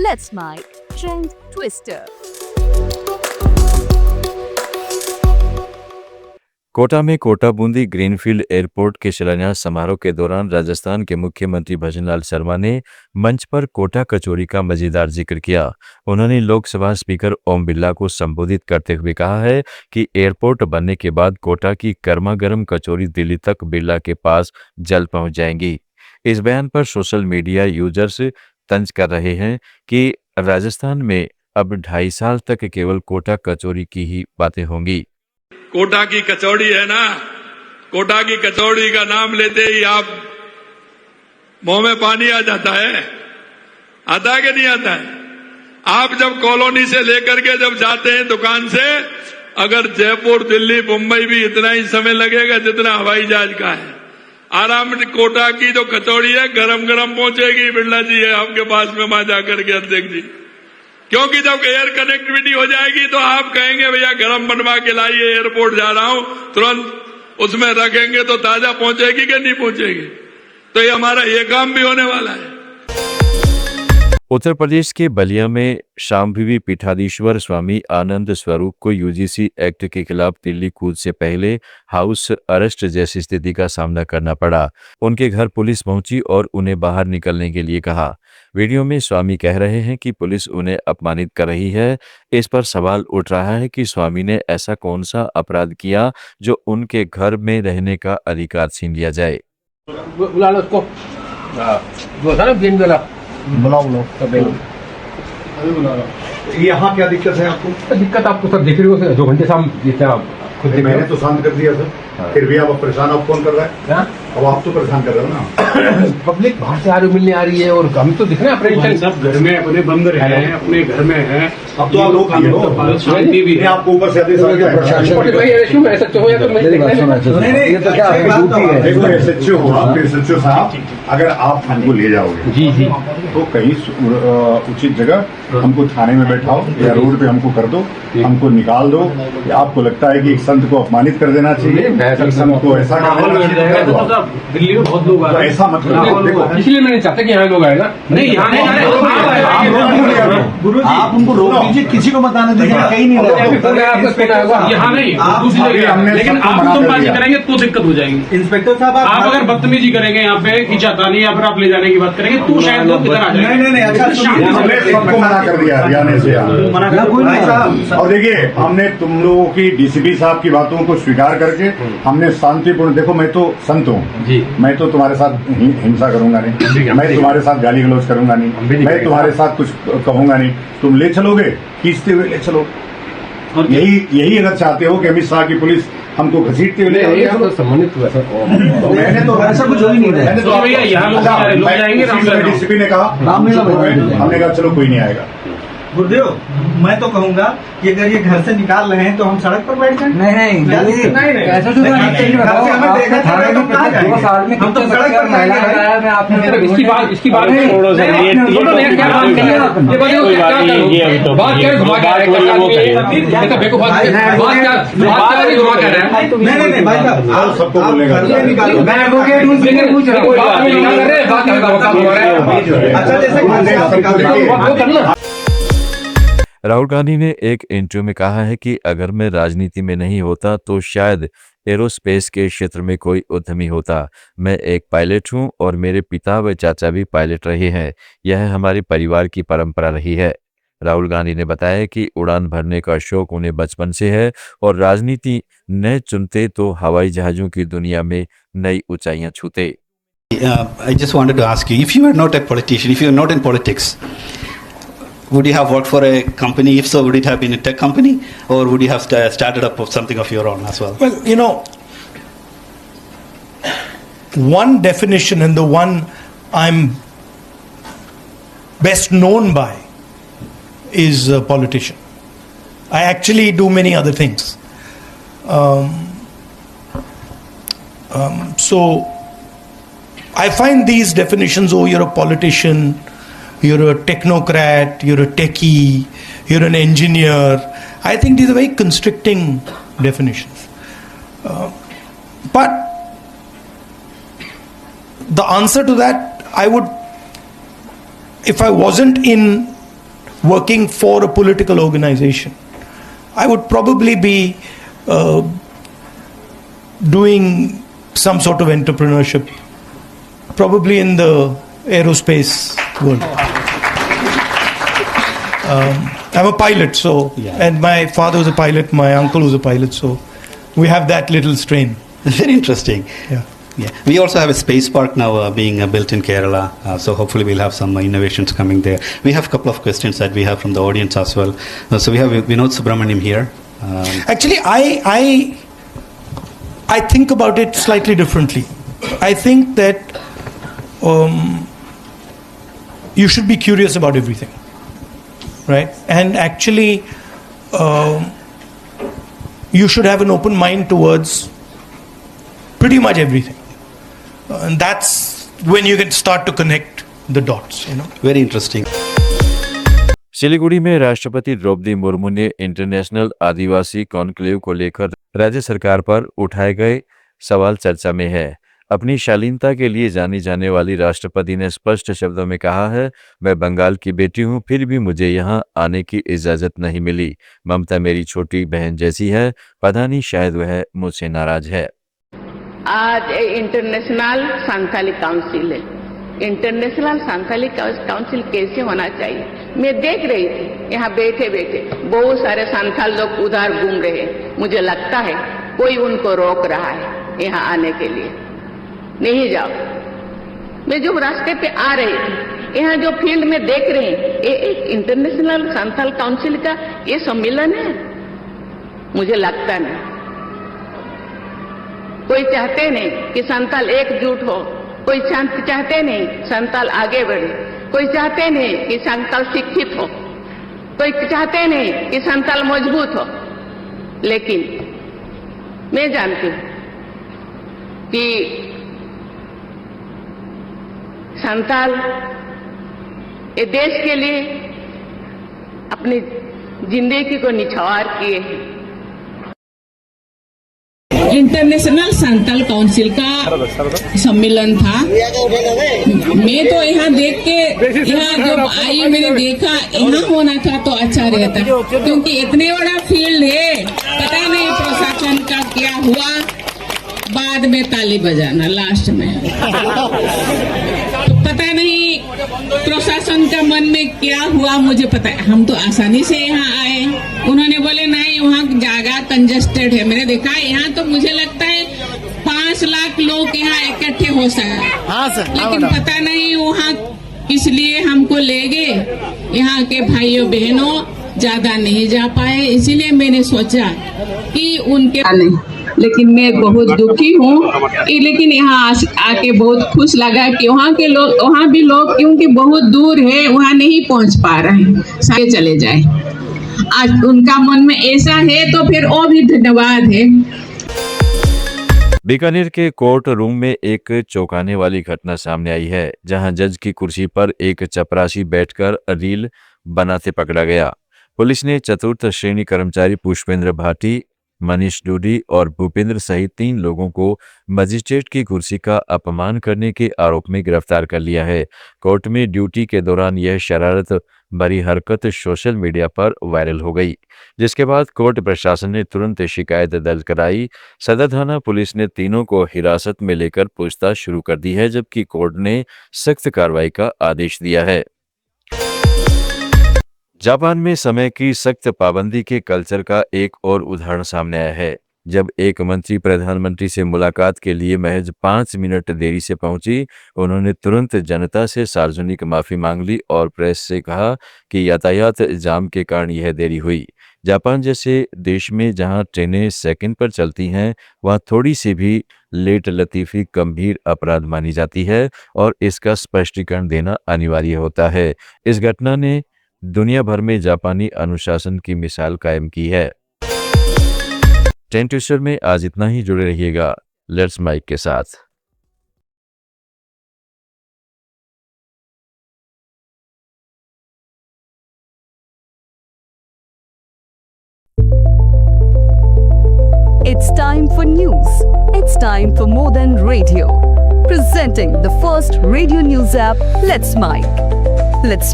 Let's My Trend Twister. Kota में Kota Bundi greenfield airport के शिलान्यास समारोह के दौरान राजस्थान के मुख्यमंत्री भजनलाल शर्मा ने मंच पर कोटा कचौरी का मजेदार जिक्र किया। उन्होंने लोकसभा स्पीकर ओम बिरला को संबोधित करते हुए कहा है कि एयरपोर्ट बनने के बाद कोटा की गर्मा गर्म कचौरी दिल्ली तक बिरला के पास जल्द पहुंच जाएंगी। इस बयान पर सोशल मीडिया यूजर्स तंज कर रहे हैं कि राजस्थान में अब 2.5 साल तक केवल कोटा कचौरी की ही बातें होंगी। कोटा की कचौड़ी है ना, कोटा की कचौड़ी का नाम लेते ही आप मुंह में पानी आ जाता है। आता है कि नहीं आता है? आप जब कॉलोनी से लेकर के जब जाते हैं दुकान से, अगर जयपुर दिल्ली मुंबई भी इतना ही समय लगेगा जितना हवाई जहाज का है। आराम से कोटा की जो कचौड़ी है गरम गरम पहुंचेगी। बिरला जी है आपके पास में वहां जाकर के अध्यक्ष जी, क्योंकि जब एयर कनेक्टिविटी हो जाएगी तो आप कहेंगे भैया गरम बनवा के लाइए, एयरपोर्ट जा रहा हूं, तुरंत उसमें रखेंगे तो ताजा पहुंचेगी कि नहीं पहुंचेगी। तो ये हमारा ये काम भी होने वाला है। उत्तर प्रदेश के बलिया में शांभवी पीठाधीश्वर स्वामी आनंद स्वरूप को यूजीसी एक्ट के खिलाफ दिल्ली कूच से पहले हाउस अरेस्ट जैसी स्थिति का सामना करना पड़ा। उनके घर पुलिस पहुंची और उन्हें बाहर निकलने के लिए कहा। वीडियो में स्वामी कह रहे हैं कि पुलिस उन्हें अपमानित कर रही है। इस पर सवाल उठ रहा है कि स्वामी ने ऐसा कौन सा अपराध किया जो उनके घर में रहने का अधिकार छीन लिया जाए। बुला लो उसको, बुलाओ अभी बुला लो। यहाँ क्या दिक्कत है आपको? दिक्कत आपको सर देख रही हो, 2 घंटे से हम जितना आप खुद देख रहे मैंने तो शांत कर दिया सर, फिर भी आप परेशान, आप कौन कर रहा है? अब आप तो परेशान कर रहे हो ना। पब्लिक बाहर से आ रही मिलने आ रही है और हम तो दिख रहे हैं अपने सब घर में अपने बंद रहे हैं, अपने घर में हैं। अब तो आप लोग शांति भी है। आपको ऊपर से आदेश आ गया है। देखो एसएचओ हो आप, एसएचओ साहब, अगर आप हमको ले जाओगे जी जी तो कहीं उचित जगह हमको थाने में बैठाओ या रोड पे हमको कर दो, हमको निकाल दो। या आपको लगता है कि एक संत को अपमानित कर देना चाहिए, एक संत को ऐसा कर देना चाहिए? दिल्ली में बहुत लोग आ रहे हैं, ऐसा मत करो। देखो इसलिए मैं नहीं चाहता कि यहाँ लोग आए ना। नहीं यहाँ नहीं आ रहे। गुरु जी आप उनको रोक दीजिए, किसी को बताने दीजिए, कहीं नहीं यहाँ नहीं, दूसरी जगह। लेकिन आप तुमबाजी करेंगे तो दिक्कत हो जाएगी। इंस्पेक्टर साहब आप अगर बदतमीजी करेंगे यहाँ पे खिंचातानी या फिर आप ले जाने की बात करेंगे तो शायद लोग इधर आ जाएंगे। नहीं, सबको मना कर दिया जाने से। और देखिए हमने तुम लोगों की डीसीपी साहब की बातों को स्वीकार करके हमने शांतिपूर्ण, देखो मैं तो संत हूँ, मैं तो तुम्हारे साथ हिंसा करूंगा नहीं, मैं तुम्हारे साथ गाली गलौज करूंगा नहीं, मैं तुम्हारे साथ कुछ कहूंगा नहीं। तुम ले चलोगे, खींचते हुए ले चलो। यही अगर चाहते हो कि अमित शाह की पुलिस हमको घसीटते हुए ले सम्मानित हुआ सर। मैंने तो ऐसा कुछ हो ही नहीं है। मैंने तो भैया यहाँ लोग जाएंगे, डीसीपी ने कहा, हमने कहा चलो कोई नहीं आएगा। गुरुदेव मैं तो कहूंगा कि अगर ये घर से निकाल रहे हैं तो हम सड़क पर बैठ जाएं। नहीं ऐसा तो हम तो सड़क पर बैठे। इसकी बात नहीं भाई साहब सबको बोलेगा। अच्छा जैसे राहुल गांधी ने एक इंटरव्यू में कहा है कि अगर मैं राजनीति में नहीं होता तो शायद एरोस्पेस के क्षेत्र में कोई उद्यमी होता। मैं एक पायलट हूं और मेरे पिता व चाचा भी पायलट रहे हैं। यह हमारे परिवार की परंपरा रही है। राहुल गांधी ने बताया कि उड़ान भरने का शौक उन्हें बचपन से है और राजनीति न चुनते तो हवाई जहाजों की दुनिया में नई ऊंचाइयां छूते। I just wanted to ask you, if you are not a politician, if you are not in politics, would you have worked for a company? If so, would it have been a tech company, or would you have started up something of your own as well? Well, you know, one definition and the one I'm best known by is a politician. I actually do many other things. So I find these definitions, oh, you're a politician, you're a technocrat, you're a techie, you're an engineer. I think these are very constricting definitions. But the answer to that, I would, if I wasn't in working for a political organization, I would probably be doing some sort of entrepreneurship, probably in the aerospace world. I'm a pilot, so, and my father was a pilot, my uncle was a pilot, so we have that little strain. Very interesting. Yeah. Yeah, we also have a space park now being built in Kerala, so hopefully we'll have some innovations coming there. We have a couple of questions that we have from the audience as well. So we have Vinod Subramaniam here. Actually, I think about it slightly differently. I think that you should be curious about everything, right? And actually, you should have an open mind towards pretty much everything. And that's when you can start to connect the dots, you know. Very interesting. Siliguri में राष्ट्रपति द्रौपदी मुर्मू ने international आदिवासी conclave को लेकर राज्य सरकार पर उठाए गए सवाल चर्चा में है। अपनी शालीनता के लिए जानी जाने वाली राष्ट्रपति ने स्पष्ट शब्दों में कहा है, मैं बंगाल की बेटी हूं, फिर भी मुझे यहां आने की इजाजत नहीं मिली। ममता मेरी छोटी बहन जैसी है, पता नहीं शायद वह मुझसे नाराज है। आज इंटरनेशनल संथाली काउंसिल है। इंटरनेशनल संथाली काउंसिल कैसे होना चाहिए, मैं देख रही थी यहाँ बैठे बैठे बहुत सारे संथाल लोग उधर घूम रहे हैं। मुझे लगता है कोई उनको रोक रहा है यहाँ आने के लिए, नहीं जाओ। मैं जो रास्ते पे आ रही थी, यहाँ जो फील्ड में देख रहे हैं, ये एक इंटरनेशनल संथाल काउंसिल का ये सम्मेलन है। मुझे लगता नहीं, कोई चाहते नहीं कि संथाल एकजुट हो, कोई चाहते नहीं संथाल आगे बढ़े, कोई चाहते नहीं कि संथाल शिक्षित हो, कोई चाहते नहीं कि संथाल मजबूत हो। लेकिन मैं जानती हूं कि संथाल ये देश के लिए अपनी जिंदगी को निछावर किए हैं। इंटरनेशनल संथाल काउंसिल का सम्मेलन था। मैं तो यहाँ देख के, यहाँ जब आई मैंने देखा यहाँ होना था तो अच्छा रहता, क्योंकि इतने बड़ा फील्ड है, पता नहीं प्रशासन का क्या हुआ, बाद में ताली बजाना लास्ट में, तो पता नहीं प्रशासन का मन में क्या हुआ, मुझे पता है। हम तो आसानी से यहाँ आए, उन्होंने बोले नहीं वहाँ जगह कंजेस्टेड है। मैंने देखा यहाँ तो मुझे लगता है 5 लाख लोग यहाँ इकट्ठे हो सके, लेकिन पता नहीं वहाँ इसलिए हमको ले गए, यहाँ के भाइयों बहनों ज्यादा नहीं जा पाए, इसीलिए मैंने सोचा कि उनके नहीं। लेकिन मैं बहुत दुखी हूँ, लेकिन यहाँ आके बहुत खुश लगा कि वहाँ के लोग, वहाँ भी लोग क्योंकि बहुत दूर है वहाँ नहीं पहुँच पा रहे हैं, सारे चले जाए। आज उनका मन में ऐसा है तो फिर और भी धन्यवाद है। बीकानेर के कोर्ट रूम में एक चौंकाने वाली घटना सामने आई है, जहां जज की कुर्सी पर एक चपरासी बैठकर रील बनाते पकड़ा गया। पुलिस ने चतुर्थ श्रेणी कर्मचारी पुष्पेंद्र भाटी, मनीष डूडी और भूपेंद्र सहित 3 लोगों को मजिस्ट्रेट की कुर्सी का अपमान करने के आरोप में गिरफ्तार कर लिया है। कोर्ट में ड्यूटी के दौरान यह शरारत भरी हरकत सोशल मीडिया पर वायरल हो गई, जिसके बाद कोर्ट प्रशासन ने तुरंत शिकायत दर्ज कराई। सदर थाना पुलिस ने तीनों को हिरासत में लेकर पूछताछ शुरू कर दी है, जबकि कोर्ट ने सख्त कार्रवाई का आदेश दिया है। जापान में समय की सख्त पाबंदी के कल्चर का एक और उदाहरण सामने आया है, जब एक मंत्री प्रधानमंत्री से मुलाकात के लिए महज 5 मिनट देरी से पहुंची। उन्होंने तुरंत जनता से सार्वजनिक माफी मांग ली और प्रेस से कहा कि यातायात जाम के कारण यह देरी हुई। जापान जैसे देश में जहां ट्रेनें सेकंड पर चलती हैं, वहां थोड़ी सी भी लेट लतीफी गंभीर अपराध मानी जाती है और इसका स्पष्टीकरण देना अनिवार्य होता है। इस घटना ने दुनिया भर में जापानी अनुशासन की मिसाल कायम की है। 10 ट्विस्टर में आज इतना ही। जुड़े रहिएगा लेट्स माइक के साथ। It's time for news. It's time for more than radio. Presenting the first radio news app, Let's Mic. Let's